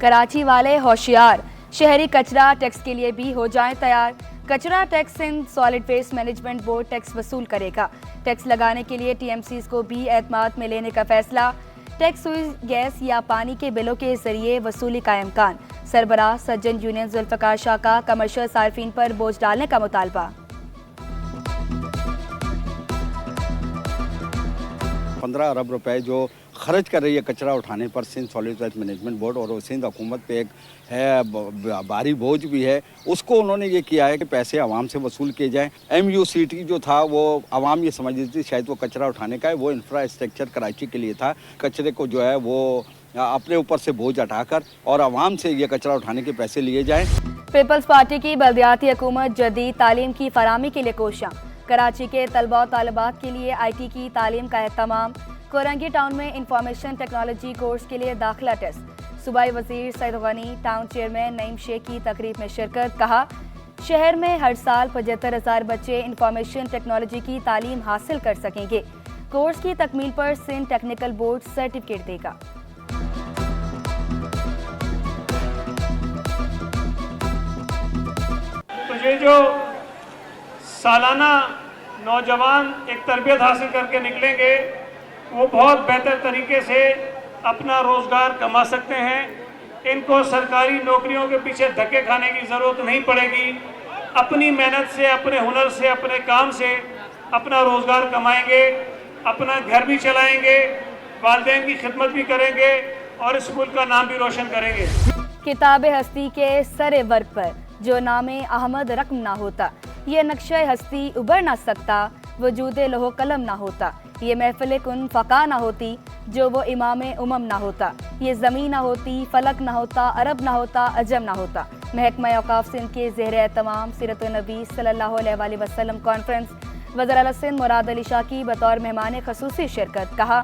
कराची वाले होशियार, शहरी कचरा टैक्स के लिए भी हो जाएं तैयार। कचरा tax Sindh solid waste management board tax वसूल करेगा। टैक्स लगाने के लिए टीएमसीज को भी एतमाद में लेने का फैसला। टैक्स हुई गैस या पानी के बिलों के जरिए वसूली का इम्कान। सरबराह सज्जन यूनियन जुल्फकार शाह का कमर्शियल सार्फिन पर बोझ डालने का मुतालबा। 15 अरब रुपए जो खर्च कर रही है कचरा उठाने पर Sindh solid waste management board, और सिंध हुकूमत पे एक है भारी बोझ भी है। उसको उन्होंने ये किया है कि पैसे आवाम से वसूल किए जाएं। MUCT जो था वो आवाम ये समझ रही थी शायद वो कचरा उठाने का है, वो इंफ्रास्ट्रक्चर कराची के लिए था। कचरे को जो है वो अपने ऊपर से बोझ हटाकर और आवाम से ये कचरा उठाने के पैसे लिए जाएं। पीपल्स पार्टी की बल्दियाती हुकूमत जदीद तालीम की फराहमी के लिए कोशियां। कराची के तलबा और तालिबात के लिए IT की तालीम का एहतमाम। कोरंगी टाउन में इंफॉर्मेशन टेक्नोलॉजी कोर्स के लिए दाखिला टेस्ट। सूबाई वजीर सईद गनी, टाउन चेयरमैन नईम शेख की तकरीब में शिरकत। कहा, शहर में हर साल 75,000 बच्चे इंफॉर्मेशन टेक्नोलॉजी की तालीम हासिल कर सकेंगे। कोर्स की तकमील पर सिंध टेक्निकल बोर्ड सर्टिफिकेट देगा। तो ये जो सालाना नौजवान एक तरबियत हासिल करके निकलेंगे वो बहुत बेहतर तरीके से अपना रोज़गार कमा सकते हैं। इनको सरकारी नौकरियों के पीछे धक्के खाने की ज़रूरत नहीं पड़ेगी। अपनी मेहनत से, अपने हुनर से, अपने काम से अपना रोज़गार कमाएंगे, अपना घर भी चलाएंगे, वालिदैन की खिदमत भी करेंगे और इस मुल्क का नाम भी रोशन करेंगे। किताब हस्ती के सरे वर्क पर जो नामे अहमद रकम ना होता, ये नक्शा हस्ती उबर ना सकता, वजूद लोहो कलम ना होता, ये महफिल कुन फ़का ना होती, जो वो इमाम उमम ना होता, ये ज़मीन ना होती, फलक ना होता, अरब ना होता, अजम ना होता। महकमा औक़ाफ़ सिंध के ज़ेर तमाम सीरत नबी सल्लल्लाहु अलैहि वसल्लम कॉन्फ्रेंस, वज़ीर आला सिंध मुराद अली शाह की बतौर मेहमान ख़ुसूसी शिरकत। कहा,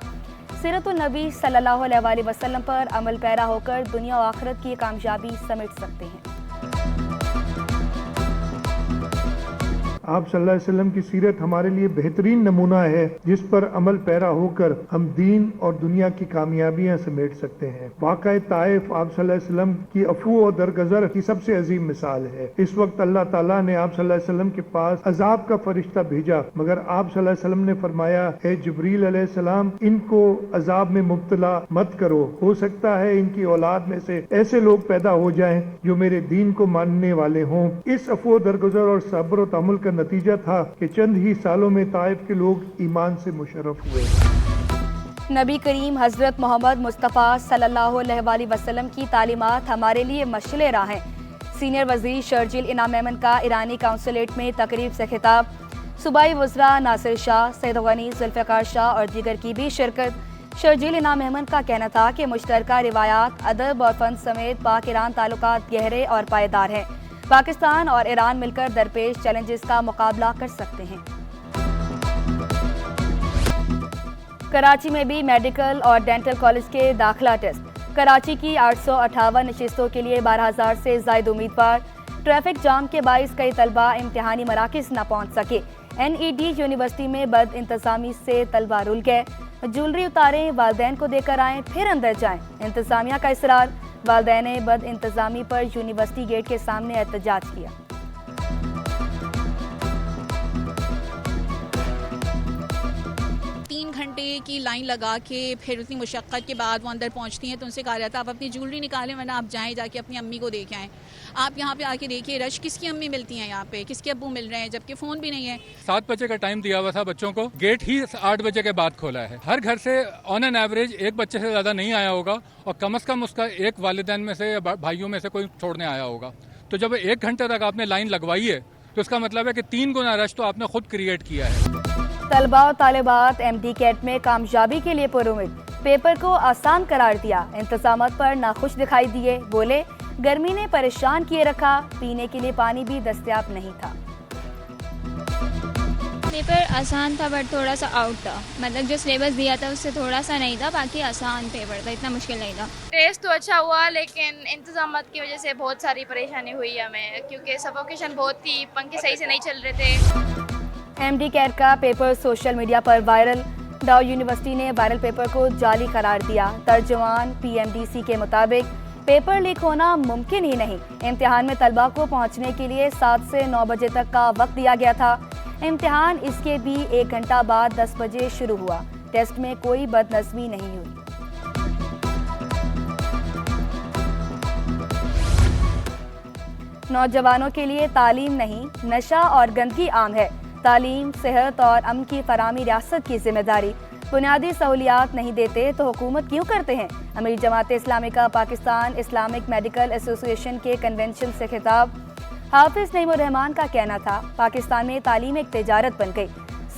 सीरत नबी सल्लल्लाहु अलैहि वसल्लम पर अमल पैरा होकर दुनिया और आखिरत की कामयाबी समेट सकते हैं। आप सल्लल्लाहु अलैहि वसल्लम की सीरत हमारे लिए बेहतरीन नमूना है जिस पर अमल पैरा होकर हम दीन और दुनिया की कामयाबियां समेट सकते हैं। वाक़या ताइफ आप सल्लल्लाहु अलैहि वसल्लम की अफू और दरगजर की सबसे अजीम मिसाल है। इस वक्त अल्लाह ताला ने आप सल्लल्लाहु अलैहि वसल्लम के पास अजाब का फरिश्ता भेजा, मगर आप सल्लल्लाहु अलैहि वसल्लम ने फरमाया, है जिब्रील अलैहिस्सलाम, इनको अजाब में मुब्तला मत करो, हो सकता है इनकी औलाद में से ऐसे लोग पैदा हो जाएं जो मेरे दीन को मानने वाले हों। इस अफू दरगजर और सब्र और तहम्मुल का नतीजा था कि चंद ही सालों में ताइफ के लोग ईमान से मुशर्रफ हुए। नबी करीम हजरत मोहम्मद मुस्तफ़ा सल्लल्लाहु अलैहि वसल्लम की तालीमात हमारे लिए मशले राह हैं। सीनियर वजीर शर्जील इनाम मेमन का ईरानी काउंसलेट में तकरीब से खिताब। सूबाई वज़रा नासिर शाह, सईद गनी, जुल्फ़कार शाह और दीगर की भी शिरकत। शर्जील इनाम मेमन का कहना था कि मुश्तरका रिवायात, अदब और फन समेत पाक ईरान ताल्लुकात गहरे और पायदार हैं। पाकिस्तान और ईरान मिलकर दरपेश चैलेंजेस का मुकाबला कर सकते हैं। कराची में भी मेडिकल और डेंटल कॉलेज के दाखिला टेस्ट। कराची की 858 नशिस्तों के लिए 12,000 से ज़ायद उम्मीदवार। ट्रैफिक जाम के बाइस कई तलबा इम्तिहानी मराकिज न पहुँच सके। NED यूनिवर्सिटी में बद इंतजामी से तलबा रुल गए। ज्वेलरी उतारें, वालिदैन को देकर आएँ, फिर अंदर जाएं। इंतजामिया का इसरार। वालिदैन ने बद इंतजामी पर यूनिवर्सिटी गेट के सामने एहतजाज किया। 3 घंटे की लाइन लगा के फिर उतनी मुशक्क़त के बाद वो अंदर पहुंचती हैं, तो उनसे कहा जाता है आप अपनी ज्वेलरी निकालें वरना आप जाएं जाके अपनी अम्मी को देख आएँ। आप यहाँ पे आके देखिए रश, किसकी अम्मी मिलती हैं यहाँ पे, किसके अब्बू मिल रहे हैं, जबकि फ़ोन भी नहीं है। 7 बजे का टाइम दिया हुआ था बच्चों को, गेट ही 8 बजे के बाद खोला है। हर घर से ऑन एन एवरेज एक बच्चे से ज़्यादा नहीं आया होगा और कम से कम उसका एक वालिदैन में से या भाइयों में से कोई छोड़ने आया होगा। तो जब 1 घंटे तक आपने लाइन लगवाई है तो इसका मतलब है कि 3 गुना रश तो आपने खुद क्रिएट किया है। तलबा और तालिबात MD कैट में कामयाबी के लिए पुरुमिद। पेपर को आसान करार दिया। इंतजामात पर नाखुश दिखाई दिए। बोले, गर्मी ने परेशान किए रखा, पीने के लिए पानी भी दस्तयाब नहीं था। पेपर आसान था बट थोड़ा सा आउट था, मतलब जो सिलेबस दिया था उससे थोड़ा सा नहीं था, बाकी आसान पेपर था, इतना मुश्किल नहीं था। टेस्ट तो अच्छा हुआ लेकिन इंतजामात की वजह से बहुत सारी परेशानी हुई हमें, क्योंकि सफोकेशन बहुत थी, पंखे सही से नहीं चल रहे थे। MD कैट का पेपर सोशल मीडिया पर वायरल। डाउ यूनिवर्सिटी ने वायरल पेपर को जाली करार दिया। तर्जुमान PMDC के मुताबिक पेपर लीक होना मुमकिन ही नहीं। इम्तिहान में तलबा को पहुंचने के लिए 7 से 9 बजे तक का वक्त दिया गया था। इम्तिहान इसके भी 1 घंटा बाद 10 बजे शुरू हुआ। टेस्ट में कोई बदनज़मी नहीं हुई। नौजवानों के लिए तालीम नहीं, नशा और गंदगी आम है। तालीम, सेहत और अमन की फराहमी रियासत की जिम्मेदारी। बुनियादी सहूलियात नहीं देते तो हुकूमत क्यों करते हैं? अमीर जमात इस्लामी का पाकिस्तान इस्लामिक मेडिकल एसोसिएशन के कन्वेंशन से खिताब। हाफिज नईमुर रहमान का कहना था, पाकिस्तान में तालीम एक तिजारत बन गई।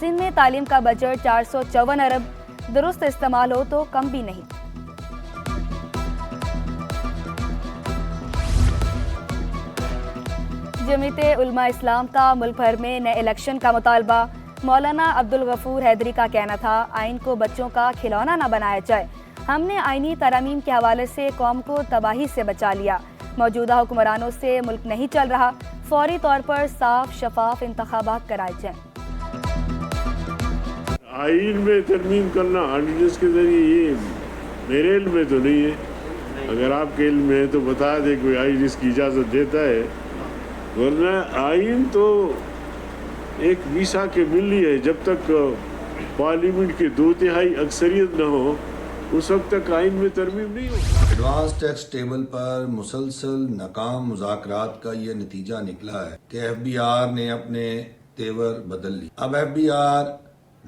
सिंध में तालीम का बजट 454 अरब, दुरुस्त इस्तेमाल हो तो कम भी नहीं। जमीयत उलमा इस्लाम का मुल्क भर में नए इलेक्शन का मुतालबा। मौलाना अब्दुल गफूर हैदरी का कहना था, आइन को बच्चों का खिलौना न बनाया जाए। हमने आइनी तरमीम के हवाले से कौम को तबाही से बचा लिया। मौजूदा हुक्मरानों से मुल्क नहीं चल रहा। फौरी तौर पर साफ शफाफ इंतखाबात कराए जाएं। आइन में तरमीम करना ऑर्डिनेंस के जरिए, ये मेरे इल्म में तो नहीं है। अगर आपके इल्म में है तो बता दे कोई आइन इसकी इजाज़त देता है, वरना आइन तो एक वीसा के मिली है। जब तक पार्लियामेंट की 2/3 अक्सरियत न हो उस वक्त तक आइन में तरमीम नहीं हो। एडवांस टैक्स टेबल पर मुसलसल नाकाम मुज़ाकरात का ये नतीजा निकला है कि FBI ने अपने तेवर बदल ली। अब FBI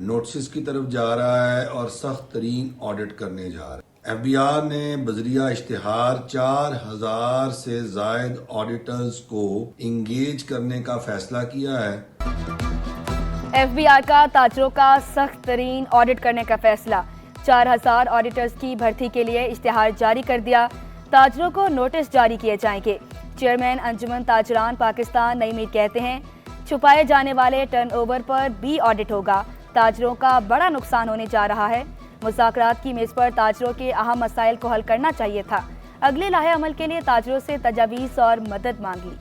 नोटिस की तरफ जा रहा है और सख्त तरीन ऑडिट करने जा रहा है। FBI ने बजरिया इश्तिहार 4000 से जायद ऑडिटर्स को इंगेज करने का फैसला किया है। FBI का ताजरों का सख्त तरीन ऑडिट करने का फैसला। 4000 ऑडिटर्स की भर्ती के लिए इश्तिहार जारी कर दिया। ताजरों को नोटिस जारी किए जाएंगे। चेयरमैन अंजुमन ताजरान पाकिस्तान नई मीर कहते हैं, छुपाए जाने वाले टर्नओवर पर भी ऑडिट होगा। ताजरों का बड़ा नुकसान होने जा रहा है। मुज़ाकरात की मेज पर ताजरों के अहम मसाइल को हल करना चाहिए था। अगले लाहे अमल के लिए ताजरों से तजावीज़ और मदद मांग ली।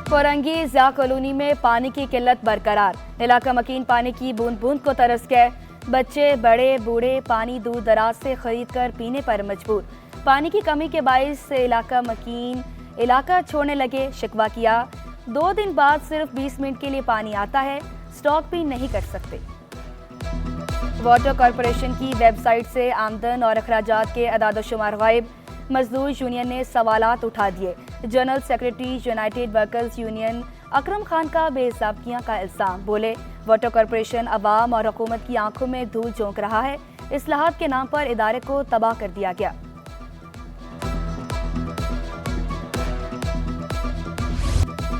फौरंगी ज़िया कॉलोनी में पानी की किल्लत बरकरार। इलाका मकीन पानी की बूंद बूंद को तरस गए। बच्चे, बड़े, बूढ़े पानी दूर दराज से खरीद कर पीने पर मजबूर। पानी की कमी के बाइस इलाका मकीन इलाका छोड़ने लगे। शिकवा किया, 2 दिन बाद सिर्फ 20 मिनट के लिए पानी आता है, स्टॉक भी नहीं कर सकते। वाटर कॉरपोरेशन की वेबसाइट से आमदन और अखराजात के अदाद-ओ-शुमार गायब। मजदूर यूनियन ने सवालात उठा दिए। General secretary united workers union Akram Khan का बेहिसाबियां का इल्जाम। बोले, वाटर कॉरपोरेशन अवाम और हुकूमत की आंखों में धूल झोंक रहा है। इस्लाहात के नाम पर इदारे को तबाह कर दिया गया।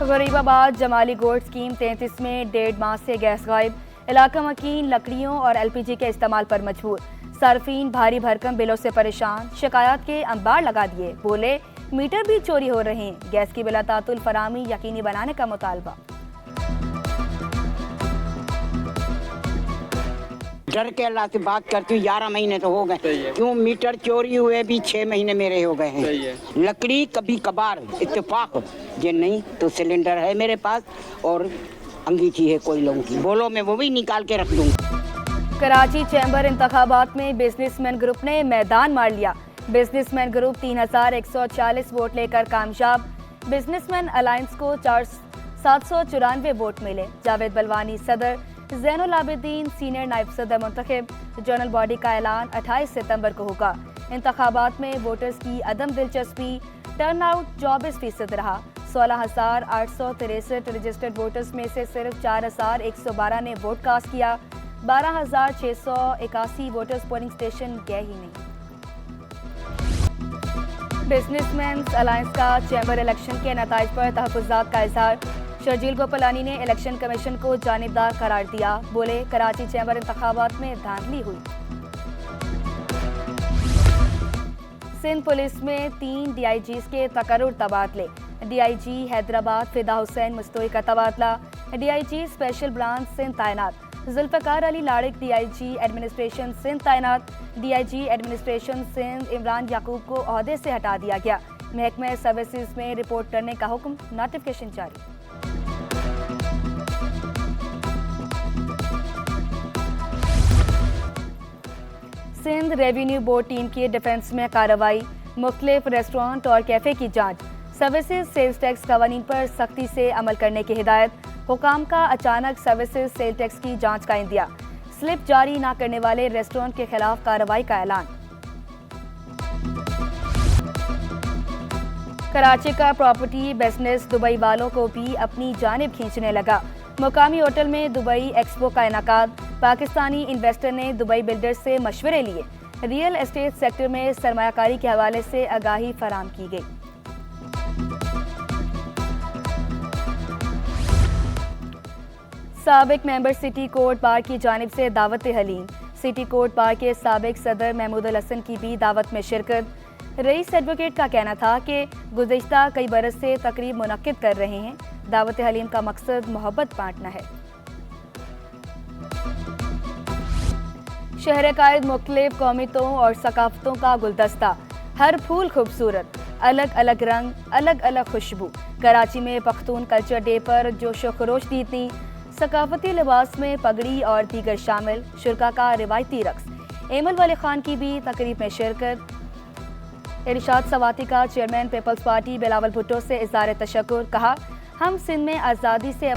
गरीबाबाद जमाली गोड स्कीम 33 में 1.5 माह से गैस गायब। इलाका मकीन लकड़ियों और LPG के इस्तेमाल पर मजबूर। सार्फिन भारी भरकम बिलों से परेशान। शिकायत के अंबार लगा दिए। बोले, मीटर भी चोरी हो रहे हैं। गैस की बिलातातुल फराहमी यकीनी बनाने का मुतालबा। डर के अल्लाह से बात करती हूँ, 11 महीने तो हो गए। क्यों मीटर चोरी हुए भी 6 महीने मेरे हो गए हैं। लकड़ी कभी कभार इत्तेफाक, ये नहीं तो सिलेंडर है मेरे पास और अंगीठी है कोयलों की, बोलो मैं वो भी निकाल के रख दूँगा। कराची चैम्बर इंतखाबात में बिजनेसमैन ग्रुप ने मैदान मार लिया। बिजनेसमैन ग्रुप 3140 वोट लेकर कामयाब। बिजनेसमैन अलायंस को 794 वोट मिले। जावेद बलवानी सदर, ज़ैनुल आबिदीन सीनियर नायब सदर मुंतखब। जनरल बॉडी का ऐलान 28 सितंबर को होगा। इंतखाबात में वोटर्स की अदम दिलचस्पी। टर्नआउट 24% रहा। 16,863 रजिस्टर्ड वोटर्स में से सिर्फ 4,112 ने वोट कास्ट किया। 12,681 वोटर्स पोलिंग स्टेशन गए ही नहीं। बिजनेसमैन अलायंस का चैम्बर इलेक्शन के नताइज पर तहफ़्फ़ुज़ात का इज़हार। शर्जील गोपालानी ने इलेक्शन कमीशन को जानिबदार करार दिया। बोले, कराची चैम्बर इंतखाबात में धांधली हुई। सिंध पुलिस में 3 DIGs के तकर्रुर तबादले। DIG हैदराबाद फिदा हुसैन मुस्तोई का तबादला। DIG स्पेशल ब्रांच सिंध तैनात। जुल्फ़िकार अली लाड़िक DIG एडमिनिस्ट्रेशन सिंध तैनात। DIG एडमिनिस्ट्रेशन सिंध इमरान याकूब को ओहदे से हटा दिया गया। महकमे सर्विसेज में रिपोर्ट करने का हुक्म, नोटिफिकेशन जारी। सिंध रेवेन्यू बोर्ड टीम की डिफेंस में कार्रवाई, मुख्तलिफ रेस्टोरेंट और कैफे की जांच, सर्विसेज सेल्स टैक्स कवानीन पर सख्ती से अमल करने की हिदायत, हुकाम का अचानक सर्विसेज सेल टैक्स की जांच का इंदिया, स्लिप जारी न करने वाले रेस्टोरेंट के खिलाफ कार्रवाई का ऐलान। कराची का प्रॉपर्टी बिजनेस दुबई वालों को भी अपनी जानिब खींचने लगा। मुकामी होटल में दुबई एक्सपो का इनाकाद, पाकिस्तानी इन्वेस्टर ने दुबई बिल्डर्स से मशवरे लिए, रियल एस्टेट सेक्टर में सरमायाकारी के हवाले से आगाही फराहम की गई। साबिक मेंबर सिटी कोर्ट बार की जानिब से दावत हलीम, सिटी कोर्ट बार के साबिक सदर महमूद अल हसन की भी दावत में शिरकत। रईस एडवोकेट का कहना था कि गुज़िश्ता कई बरस से तकरीब मुनक्किद कर रहे हैं, दावत हलीम का मकसद मोहब्बत बांटना है। शहर कायद मुख्तलिफ कौमियतों और सकाफतों का गुलदस्ता, हर फूल खूबसूरत, अलग अलग रंग, अलग अलग खुशबू। कराची में पख्तून कल्चर डे पर जोशो खरोश दी थी, सकाफती लिबास में पगड़ी और दीगर शामिल, शुरका का रिवायती रक्स। एमल वाले खान की भी तकरीब में शिरकत। इरशाद सवाती का chairman Peoples Party Bilawal Bhutto से इज़हार तशक्कुर, कहा हम सिंध में आज़ादी से